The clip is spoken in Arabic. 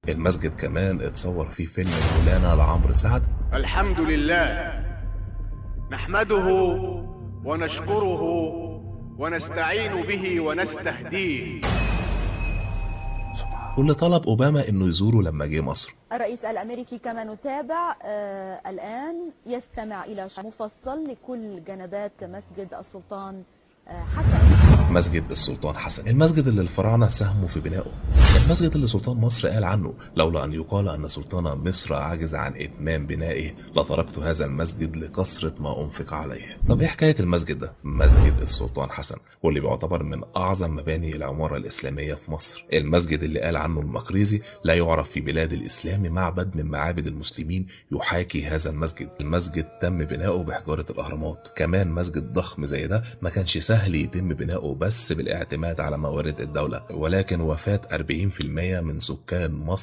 المسجد كمان اتصور فيه فيلم مولانا لعمرو سعد. الحمد لله نحمده ونشكره ونستعين به ونستهديه. واللي طلب أوباما إنه يزوره لما جه مصر. الرئيس الأمريكي كما نتابع الآن يستمع إلى مفصل لكل جنبات مسجد السلطان حسن. مسجد السلطان حسن، المسجد اللي الفراعنة ساهموا في بنائه، المسجد اللي سلطان مصر قال عنه: لولا أن يقال أن سلطان مصر عجز عن إتمام بنائه لتركت هذا المسجد لكثرة ما أنفق عليه. طب إيه حكاية المسجد ده؟ مسجد السلطان حسن واللي بيعتبر من أعظم مباني العمارة الإسلامية في مصر، المسجد اللي قال عنه المقريزي: لا يعرف في بلاد الإسلام معبد من معابد المسلمين يحاكي هذا المسجد. المسجد تم بناؤه بحجارة الأهرامات. كمان مسجد ضخم زي ده ما كانش سهل يتم بناؤه بس بالاعتماد على موارد الدولة، ولكن وفاة 40% من سكان مصر